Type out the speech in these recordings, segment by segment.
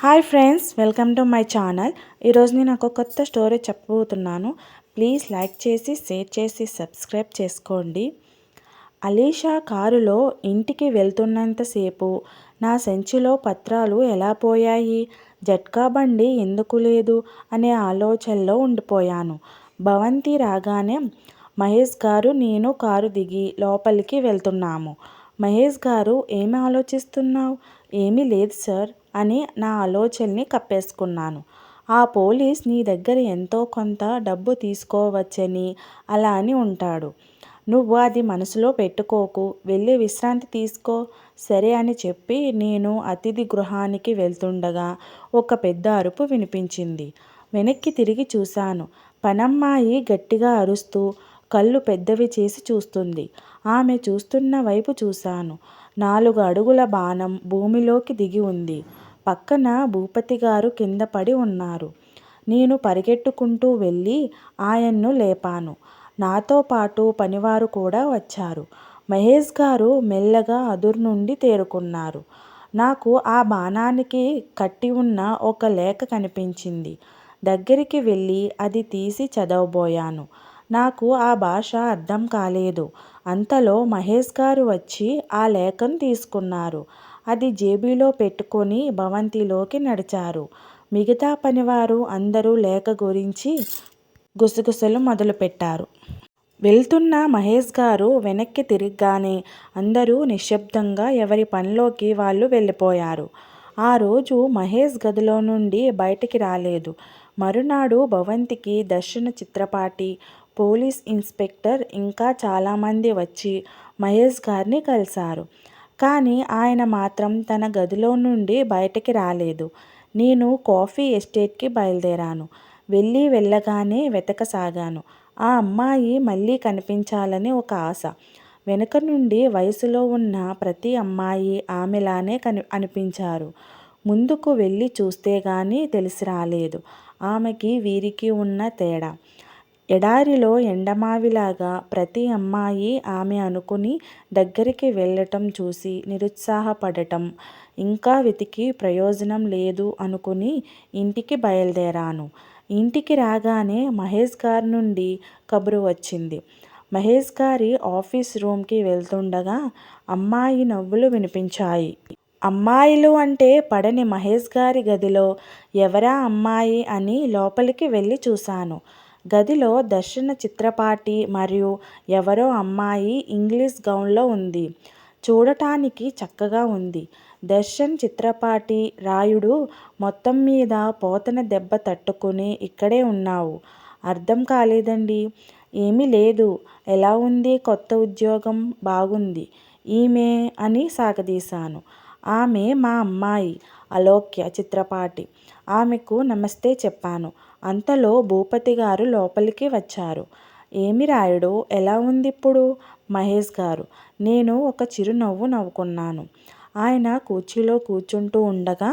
Hi friends, welcome to my channel. ఈరోజు నేను ఒక కొత్త స్టోరీ చెప్పబోతున్నాను. ప్లీజ్ లైక్ చేసి, షేర్ చేసి, సబ్స్క్రైబ్ చేసుకోండి. అలీషా కారులో ఇంటికి వెళ్తున్నంతసేపు నా సంచిలో పత్రాలు ఎలా పోయాయి, జట్కా బండి ఎందుకు లేదు అనే ఆలోచనలో ఉండిపోయాను. భవంతి రాగానే మహేష్ గారు, నేను కారు దిగి లోపలికి వెళ్తున్నాము. మహేష్ గారు, ఏమి ఆలోచిస్తున్నావు? ఏమీ లేదు సార్ అని నా ఆలోచనని కప్పేసుకున్నాను. ఆ పోలీస్ నీ దగ్గర ఎంతో కొంత డబ్బు తీసుకోవచ్చని అలా అని ఉంటాడు. నువ్వు అది మనసులో పెట్టుకోకు, వెళ్ళి విశ్రాంతి తీసుకో. సరే అని చెప్పి నేను అతిథి గృహానికి వెళ్తుండగా ఒక పెద్ద అరుపు వినిపించింది. వెనక్కి తిరిగి చూశాను. పనమ్మాయి గట్టిగా అరుస్తూ కళ్ళు పెద్దవి చేసి చూస్తుంది. ఆమె చూస్తున్న వైపు చూశాను. 4 అడుగుల బాణం భూమిలోకి దిగి ఉంది. పక్కన భూపతి గారు కింద పడి ఉన్నారు. నేను పరిగెట్టుకుంటూ వెళ్ళి ఆయన్ను లేపాను. నాతో పాటు పనివారు కూడా వచ్చారు. మహేష్ గారు మెల్లగా అదురు నుండి తేరుకున్నారు. నాకు ఆ బాణానికి కట్టి ఉన్న ఒక లేఖ కనిపించింది. దగ్గరికి వెళ్ళి అది తీసి చదవబోయాను. నాకు ఆ భాష అర్థం కాలేదు. అంతలో మహేష్ గారు వచ్చి ఆ లేఖను తీసుకున్నారు. అది జేబులో పెట్టుకొని భవంతిలోకి నడిచారు. మిగతా పనివారు అందరూ లేఖ గురించి గుసగుసలు మొదలుపెట్టారు. వెళ్తున్న మహేష్ గారు వెనక్కి తిరగగానే అందరూ నిశ్శబ్దంగా ఎవరి పనిలోకి వాళ్ళు వెళ్ళిపోయారు. ఆ రోజు మహేష్ గదిలో నుండి బయటికి రాలేదు. మరునాడు భవంతికి దర్శన చిత్రపాటి, పోలీస్ ఇన్స్పెక్టర్ ఇంకా చాలామంది వచ్చి మహేష్ గారిని కలిశారు. కానీ ఆయన మాత్రం తన గదిలో నుండి బయటికి రాలేదు. నేను కాఫీ ఎస్టేట్కి బయలుదేరాను. వెళ్ళగానే వెతకసాగాను. ఆ అమ్మాయి మళ్ళీ కనిపించాలని ఒక ఆశ. వెనుక నుండి వయసులో ఉన్న ప్రతి అమ్మాయి ఆమెలానే అనిపించారు. ముందుకు వెళ్ళి చూస్తే గానీ తెలిసి రాలేదు ఆమెకి వీరికి ఉన్న తేడా. ఎడారిలో ఎండమావిలాగా ప్రతి అమ్మాయి ఆమె అనుకుని దగ్గరికి వెళ్ళటం చూసి నిరుత్సాహపడటం, ఇంకా వెతికి ప్రయోజనం లేదు అనుకుని ఇంటికి బయలుదేరాను. ఇంటికి రాగానే మహేష్ గారి నుండి కబురు వచ్చింది. మహేష్ గారి ఆఫీస్ రూమ్కి వెళ్తుండగా అమ్మాయి నవ్వులు వినిపించాయి. అమ్మాయిలు అంటే పడని మహేష్ గారి గదిలో ఎవరా అమ్మాయి అని లోపలికి వెళ్ళి చూశాను. గదిలో దర్శన చిత్రపాటి మరియు ఎవరో అమ్మాయి ఇంగ్లీష్ గౌన్లో ఉంది. చూడటానికి చక్కగా ఉంది. దర్శన్ చిత్రపాటి రాయుడు, మొత్తం మీద పోతన దెబ్బ తట్టుకుని ఇక్కడే ఉన్నావు. అర్థం కాలేదండి. ఏమీ లేదు. ఎలా ఉంది కొత్త ఉద్యోగం? బాగుంది. ఈమె అని సాగదీశాను. ఆమె మా అమ్మాయి అలోక్య చిత్రపాటి. ఆమెకు నమస్తే చెప్పాను. అంతలో భూపతి గారు లోపలికి వచ్చారు. ఏమి రాయుడు, ఎలా ఉంది ఇప్పుడు? మహేష్ గారు. నేను ఒక చిరునవ్వు నవ్వుకున్నాను. ఆయన కుర్చీలో కూర్చుంటూ ఉండగా,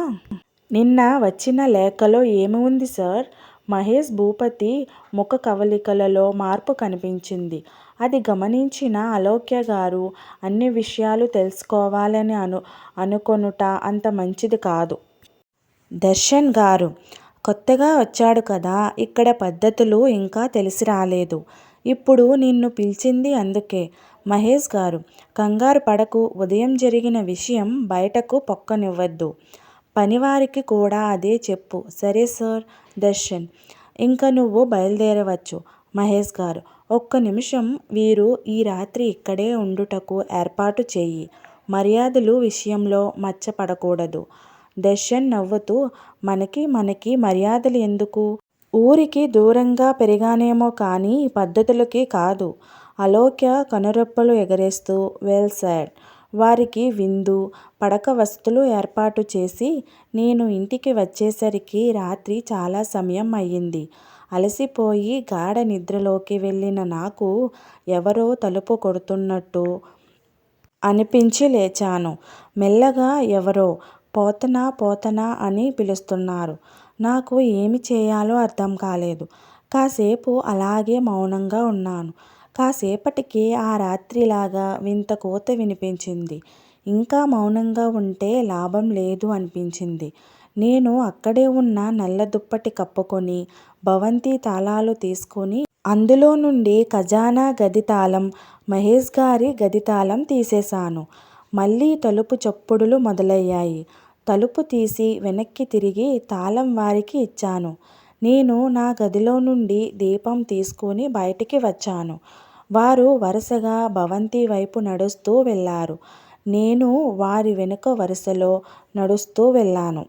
నిన్న వచ్చిన లేఖలో ఏమి ఉంది సార్? మహేష్ భూపతి ముఖ కవళికలలో మార్పు కనిపించింది. అది గమనించిన అలోక్య గారు, అన్ని విషయాలు తెలుసుకోవాలని అనుకొనుట అంత మంచిది కాదు. దర్శన్ గారు కొత్తగా వచ్చాడు కదా, ఇక్కడ పద్ధతులు ఇంకా తెలిసి రాలేదు. ఇప్పుడు నిన్ను పిలిచింది అందుకే. మహేష్ గారు, కంగారు పడకు. ఉదయం జరిగిన విషయం బయటకు పొక్కనివ్వద్దు. పనివారికి కూడా అదే చెప్పు. సరే సార్. దర్శన్, ఇంక నువ్వు బయలుదేరవచ్చు. మహేష్ గారు, ఒక్క నిమిషం. వీరు ఈ రాత్రి ఇక్కడే ఉండుటకు ఏర్పాటు చెయ్యి. మర్యాదలు విషయంలో మచ్చపడకూడదు. దర్శన్ నవ్వుతూ, మనకి మర్యాదలు ఎందుకు? ఊరికి దూరంగా పెరిగానేమో కానీ పద్ధతులకి కాదు. అలోక్య కనురెప్పలు ఎగరేస్తూ, వెల్ సెడ్. వారికి విందు, పడక వసతులు ఏర్పాటు చేసి నేను ఇంటికి వచ్చేసరికి రాత్రి చాలా సమయం అయ్యింది. అలసిపోయి గాఢ నిద్రలోకి వెళ్ళిన నాకు ఎవరో తలుపు కొడుతున్నట్టు అనిపించి లేచాను. మెల్లగా ఎవరో పోతనా అని పిలుస్తున్నారు. నాకు ఏమి చేయాలో అర్థం కాలేదు. కాసేపు అలాగే మౌనంగా ఉన్నాను. కాసేపటికి ఆ రాత్రిలాగా వింత కోత వినిపించింది. ఇంకా మౌనంగా ఉంటే లాభం లేదు అనిపించింది. నేను అక్కడే ఉన్న నల్ల దుప్పటి కప్పుకొని భవంతి తాళాలు తీసుకొని అందులో నుండి ఖజానా గది తాళం, మహేష్ గారి గది తాళం తీసేశాను. మళ్ళీ తలుపు చప్పుడులు మొదలయ్యాయి. తలుపు తీసి వెనక్కి తిరిగి తాళం వారికి ఇచ్చాను. నేను నా గదిలో నుండి దీపం తీసుకొని బయటికి వచ్చాను. వారు వరుసగా భవంతి వైపు నడుస్తూ వెళ్ళారు. నేను వారి వెనుక వరుసలో నడుస్తూ వెళ్ళాను.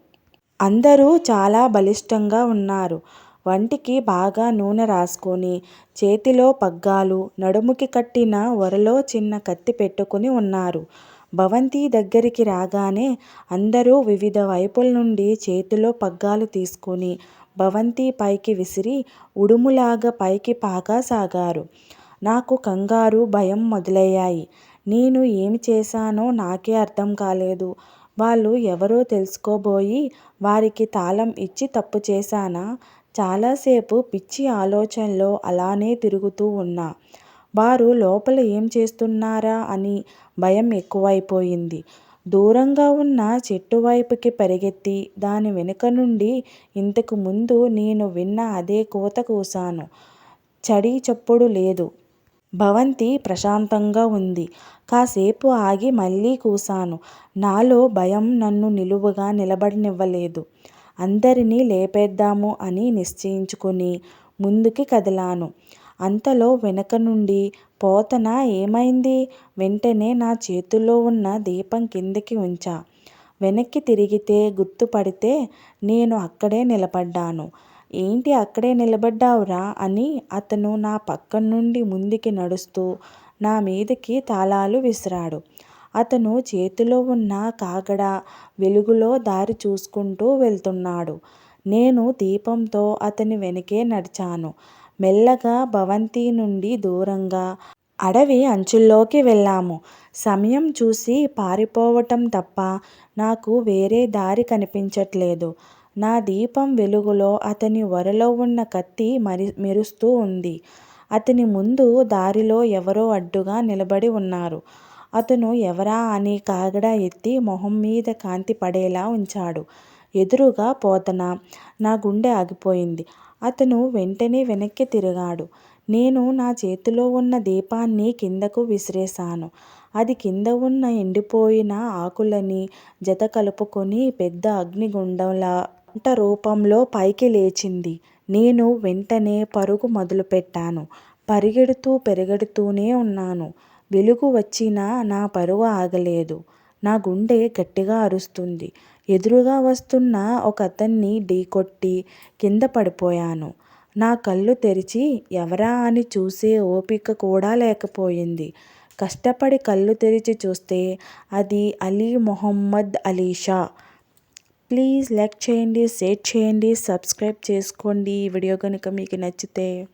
అందరూ చాలా బలిష్టంగా ఉన్నారు. వంటికి బాగా నూనె రాసుకొని, చేతిలో పగ్గాలు, నడుముకి కట్టిన ఒరలో చిన్న కత్తి పెట్టుకుని ఉన్నారు. భవంతి దగ్గరికి రాగానే అందరూ వివిధ వైపుల నుండి చేతిలో పగ్గాలు తీసుకొని భవంతి పైకి విసిరి ఉడుములాగా పైకి పాకసాగారు. నాకు కంగారు, భయం మొదలయ్యాయి. నేను ఏమి చేశానో నాకే అర్థం కాలేదు. వాళ్ళు ఎవరో తెలుసుకోబోయి వారికి తాళం ఇచ్చి తప్పు చేశానా? చాలాసేపు పిచ్చి ఆలోచనలో అలానే తిరుగుతూ ఉన్నా. వారు లోపల ఏం చేస్తున్నారా అని భయం ఎక్కువైపోయింది. దూరంగా ఉన్న చెట్టు వైపుకి పరిగెత్తి దాని వెనుక నుండి ఇంతకు ముందు నేను విన్న అదే కూత కూశాను. చడీ చప్పుడు లేదు. భవంతి ప్రశాంతంగా ఉంది. కాసేపు ఆగి మళ్ళీ కూశాను. నాలో భయం నన్ను నిలువుగా నిలబడనివ్వలేదు. అందరినీ లేపేద్దాము అని నిశ్చయించుకుని ముందుకి కదిలాను. అంతలో వెనక నుండి పోతన ఏమైంది? వెంటనే నా చేతుల్లో ఉన్న దీపం కిందకి ఉంచా. వెనక్కి తిరిగితే గుర్తుపడితే నేను అక్కడే నిలబడ్డాను. ఏంటి అక్కడే నిలబడ్డావురా అని అతను నా పక్క నుండి ముందుకి నడుస్తూ నా మీదకి తాళాలు విసిరాడు. అతను చేతిలో ఉన్న కాగడ వెలుగులో దారి చూసుకుంటూ వెళ్తున్నాడు. నేను దీపంతో అతని వెనకే నడిచాను. మెల్లగా భవంతి నుండి దూరంగా అడవి అంచుల్లోకి వెళ్ళాము. సమయం చూసి పారిపోవటం తప్ప నాకు వేరే దారి కనిపించట్లేదు. నా దీపం వెలుగులో అతని ఒరలో ఉన్న కత్తి మెరుస్తూ ఉంది. అతని ముందు దారిలో ఎవరో అడ్డుగా నిలబడి ఉన్నారు. అతను ఎవరా అని కాగడా ఎత్తి మొహం మీద కాంతి పడేలా ఉంచాడు. ఎదురుగా పోతన. నా గుండె ఆగిపోయింది. అతను వెంటనే వెనక్కి తిరిగాడు. నేను నా చేతిలో ఉన్న దీపాన్ని కిందకు విసిరేశాను. అది కింద ఉన్న ఎండిపోయిన ఆకులని జత కలుపుకొని పెద్ద అగ్నిగుండంలా మంట రూపంలో పైకి లేచింది. నేను వెంటనే పరుగు మొదలుపెట్టాను. పరిగెడుతూనే ఉన్నాను. వెలుగు వచ్చినా నా పరుగు ఆగలేదు. నా గుండె గట్టిగా అరుస్తుంది. ఎదురుగా వస్తున్న ఒకతన్ని ఢీకొట్టి కింద పడిపోయాను. నా కళ్ళు తెరిచి ఎవరా అని చూసే ఓపిక కూడా లేకపోయింది. కష్టపడి కళ్ళు తెరిచి చూస్తే అది అలీ మొహమ్మద్ అలీషా. ప్లీజ్ లైక్ చేయండి, షేర్ చేయండి, సబ్స్క్రైబ్ చేసుకోండి. ఈ వీడియో కనుక మీకు నచ్చితే.